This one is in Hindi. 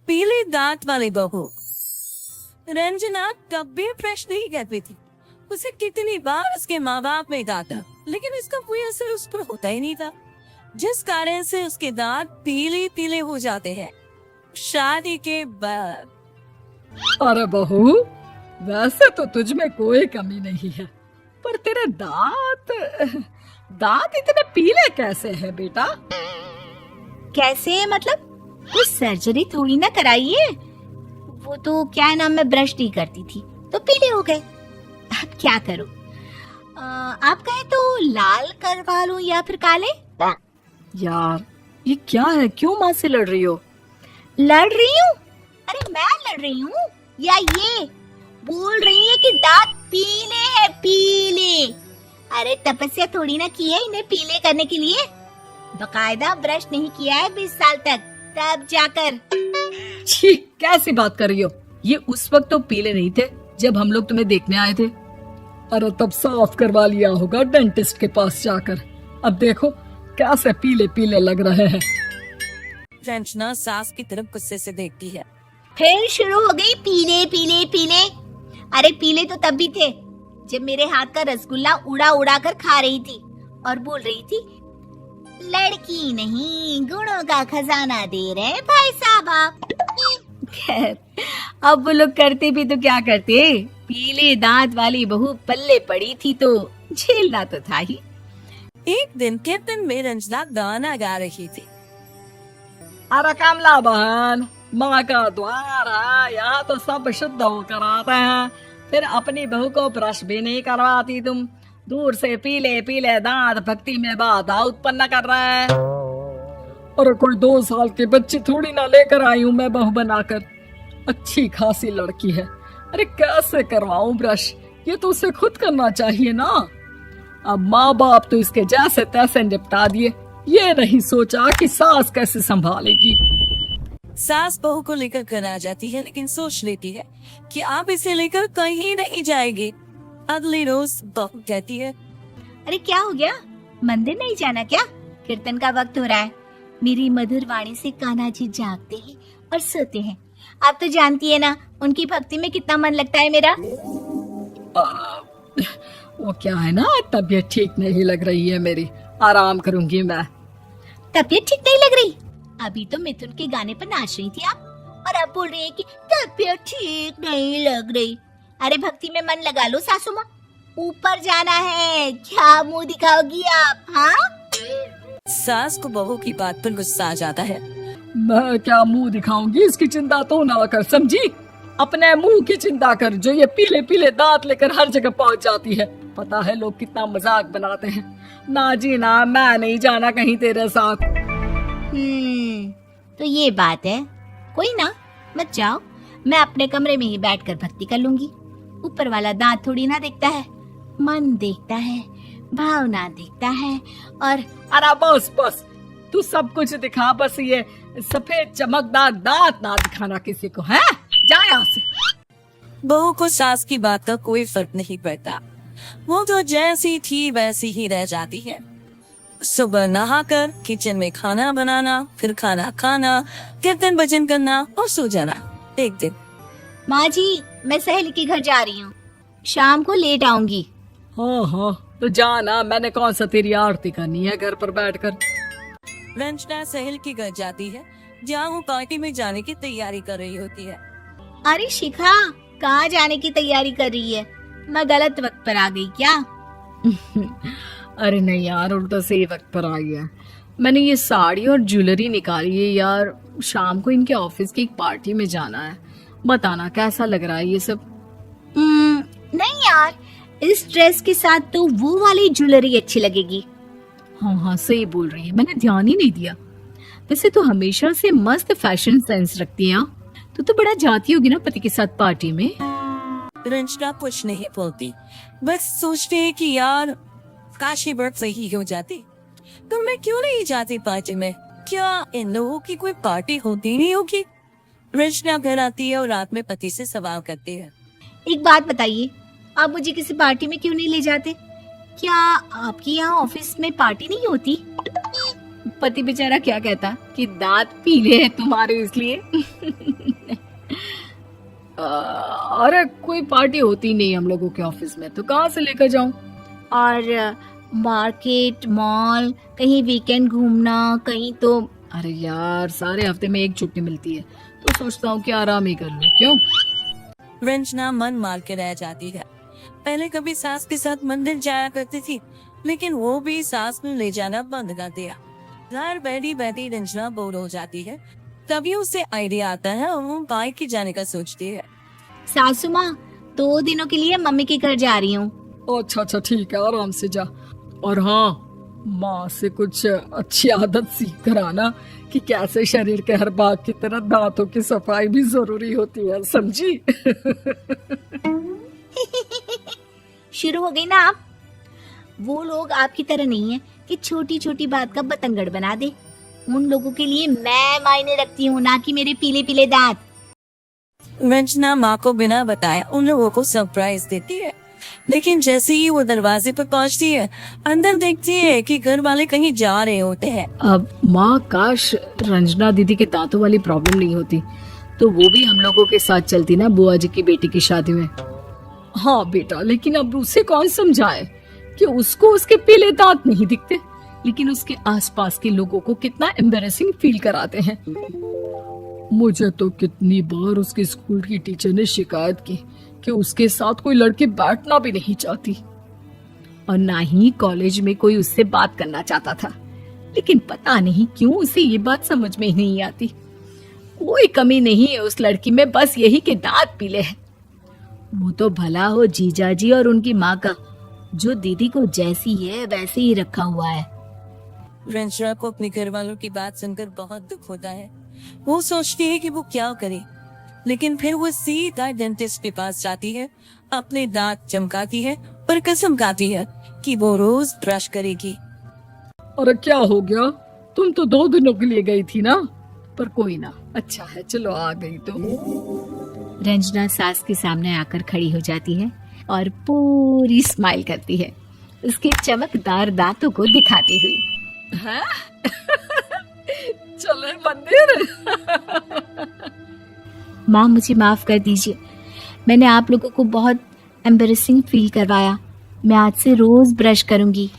पीले दांत वाली बहू। रंजना तब भी प्रश्न नहीं करती थी। उसे कितनी बार उसके माँ बाप ने डांटा, लेकिन इसका कोई असर उस पर होता ही नहीं था, जिस कारण से उसके दांत पीले पीले हो जाते हैं शादी के बाद। अरे बहू, वैसे तो तुझ में कोई कमी नहीं है, पर तेरे दांत दांत इतने पीले कैसे हैं बेटा? कैसे मतलब? कुछ सर्जरी थोड़ी ना कराई है। वो तो क्या नाम, मैं ब्रश नहीं करती थी तो पीले हो गए। अब क्या करूं? आप कहे तो लाल करवा लूं या फिर काले? यार ये क्या है, क्यों माँ से लड़ रही हो? लड़ रही हूँ? अरे मैं लड़ रही हूँ या ये बोल रही है कि दांत पीले हैं, पीले। अरे तपस्या थोड़ी ना की है इन्हें पीले करने के लिए। बकायदा ब्रश नहीं किया है 20 साल तक, तब जाकर। छी, कैसी बात कर रही हो? ये उस वक्त तो पीले नहीं थे जब हम लोग तुम्हें देखने आए थे। अरे तब साफ करवा लिया होगा डेंटिस्ट के पास जाकर। अब देखो कैसे पीले पीले लग रहे हैं। रंजना सास की तरफ गुस्से से देखती है। फिर शुरू हो गई पीले पीले पीले। अरे पीले तो तब भी थे जब मेरे हाथ का रसगुल्ला उड़ा उड़ा कर खा रही थी और बोल रही थी, लड़की नहीं गुणों का खजाना दे रहे भाई साहब आप। खैर, अब वो लोग करते भी तो क्या करते, पीले दांत वाली बहू पल्ले पड़ी थी तो झेलना तो था ही। एक दिन कीर्तन में रंजना गाना गा रही थी। अरे कमला बहन, माँ का द्वार है, यहाँ तो सब शुद्ध होकर आते हैं, फिर अपनी बहू को ब्रश भी नहीं करवाती तुम। दूर से पीले पीले दांत भक्ति में बाधा उत्पन्न कर रहे हैं। अरे कोई 2 साल के बच्ची थोड़ी ना लेकर आई हूँ मैं बहू बनाकर। अच्छी खासी लड़की है, अरे कैसे करवाऊं ब्रश? ये तो उसे खुद करना चाहिए ना। अब माँ बाप तो इसके जैसे तैसे निपटा दिए, ये नहीं सोचा कि सास कैसे संभालेगी। सास बहू को लेकर घर आ जाती है, लेकिन सोच लेती है कि आप इसे लेकर कहीं नहीं जाएगी। अगले रोज बहू कहती है, अरे क्या हो गया, मंदिर नहीं जाना क्या? कीर्तन का वक्त हो रहा है। मेरी मधुर वाणी से कान्हा जी जागते हैं और सोते हैं। आप तो जानती है ना उनकी भक्ति में कितना मन लगता है मेरा। वो क्या है ना, तबीयत ठीक नहीं लग रही है मेरी, आराम करूंगी मैं। तबीयत ठीक नहीं लग रही? अभी तो मिथुन के गाने पर नाच रही थी आप, और अब बोल रही है कि तबीयत ठीक नहीं लग रही। अरे भक्ति में मन लगा लो सासू माँ, ऊपर जाना है, क्या मुंह दिखाओगी आप? हाँ, सास को बहू की बात पर गुस्सा आ जाता है। मैं क्या मुंह दिखाऊंगी, इसकी चिंता तो ना कर, समझी? अपने मुंह की चिंता कर, जो ये पीले पीले दांत लेकर हर जगह पहुंच जाती है। पता है लोग कितना मजाक बनाते हैं। ना जी ना, मैं नहीं जाना कहीं तेरे साथ। तो ये बात है। कोई ना, मत जाओ, मैं अपने कमरे में ही बैठकर भक्ति कर लूंगी। ऊपर वाला दांत थोड़ी ना देखता है, मन देखता है, भावना देखता है। और अरे बस बस, तू सब कुछ दिखा, बस ये सफेद चमकदार दांत ना दिखाना किसी को, है? जा यहाँ से। बहू को सास की बात का कोई फर्क नहीं पड़ता, वो तो जैसी थी वैसी ही रह जाती है। सुबह नहाकर किचन में खाना बनाना, फिर खाना खाना, कीर्तन भजन करना और सो जाना। एक दिन, माँ जी मैं सहेली के घर जा रही हूँ, शाम को लेट आऊंगी। हाँ हाँ, तो जाना, मैंने कौन सा तेरी आरती करनी है घर पर बैठकर। रंजना सहेल के घर जाती है, जहाँ वो पार्टी में जाने की तैयारी कर रही होती है। अरे शिखा, कहाँ जाने की तैयारी कर रही है? मैं गलत वक्त पर आ गई क्या? अरे नहीं यार, उल्टा सही वक्त पर आ गया। मैंने ये साड़ी और ज्वेलरी निकाली है यार, शाम को इनके ऑफिस की एक पार्टी में जाना है। बताना कैसा लग रहा है ये सब? नहीं यार, इस ड्रेस के साथ तो वो वाली ज्वेलरी अच्छी लगेगी। हाँ हाँ सही बोल रही है, मैंने ध्यान ही नहीं दिया। वैसे तो हमेशा से मस्त फैशन सेंस रखती है। तो बड़ा जाती होगी ना पति के साथ पार्टी में। रंजना कुछ नहीं बोलती, बस सोचते है कि यार काश ये बात सही हो जाती, तो मैं क्यों नहीं जाती पार्टी में? क्या इन लोगों की कोई पार्टी होती नहीं होगी? रंजना घर आती है और रात में पति से सवाल करती है। एक बात बताइए, आप मुझे किसी पार्टी में क्यों नहीं ले जाते? क्या आपकी यहाँ ऑफिस में पार्टी नहीं होती? पति बेचारा क्या कहता कि दांत पीले हैं तुम्हारे इसलिए। अरे कोई पार्टी होती नहीं हम लोगों के ऑफिस में, तो कहाँ से लेकर जाऊं? और मार्केट, मॉल, कहीं वीकेंड घूमना, कहीं तो। अरे यार सारे हफ्ते में एक छुट्टी मिलती है, तो सोचता हूँ कि आराम ही कर लूं। क्यों? रंजना मन मार के रह जाती है। पहले कभी सास के साथ मंदिर जाया करती थी, लेकिन वो भी सास ने ले जाना बंद कर दिया। घर बैठी बैठी रंजना बोर हो जाती है। तभी उसे आइडिया आता है और वो बाइक की जाने का सोचती है। सासू माँ, 2 दिनों के लिए मम्मी के घर जा रही हूँ। अच्छा ठीक है, आराम से जा। और हाँ, माँ से कुछ अच्छी आदत सीख कर आना कि कैसे शरीर के हर भाग की तरह दांतों की सफाई भी जरूरी होती है, समझी? शुरू हो गई ना आप। वो लोग आपकी तरह नहीं है कि छोटी छोटी बात का बतंगड़ बना दे। उन लोगों के लिए मैं मायने रखती हूँ, ना कि मेरे पीले पीले दांत। रंजना माँ को बिना बताए उन लोगों को सरप्राइज देती है, लेकिन जैसे ही वो दरवाजे पर पहुंचती है, अंदर देखती है कि घर वाले कहीं जा रहे होते हैं। अब माँ, काश रंजना दीदी के दांतों वाली प्रॉब्लम नहीं होती, तो वो भी हम लोगों के साथ चलती ना बुआ जी की बेटी की शादी में। हाँ बेटा, लेकिन अब उसे कौन समझाए कि उसको उसके पीले दांत नहीं दिखते, लेकिन उसके आसपास के लोगों को कितना एम्बैरेसिंग फील कराते हैं। मुझे तो कितनी बार उसके स्कूल की टीचर ने शिकायत की कि उसके साथ कोई लड़की बैठना भी नहीं चाहती, और ना ही कॉलेज में कोई उससे बात करना चाहता था। लेकिन पता नहीं क्यों उसे ये बात समझ में ही नहीं आती। कोई कमी नहीं है उस लड़की में, बस यही कि दांत पीले हैं। वो तो भला हो जीजा जी और उनकी माँ का, जो दीदी को जैसी है वैसे ही रखा हुआ है। रंजना को अपने घर वालों की बात सुनकर बहुत दुख होता है। वो सोचती है कि वो क्या करे, लेकिन फिर वो सीधा डेंटिस्ट के पास जाती है, अपने दांत चमकाती है और कसम खाती है कि वो रोज ब्रश करेगी। अरे क्या हो गया? तुम तो 2 दिनों के लिए गई थी ना, पर कोई ना, अच्छा है, चलो आ गई तो। रंजना सास के सामने आकर खड़ी हो जाती है और पूरी स्माइल करती है, उसके चमकदार दांतों को दिखाती हुई। हैं? चले मंदिर। माँ, मुझे माफ कर दीजिए, मैंने आप लोगों को बहुत एम्बैरेसिंग फील करवाया। मैं आज से रोज ब्रश करूंगी।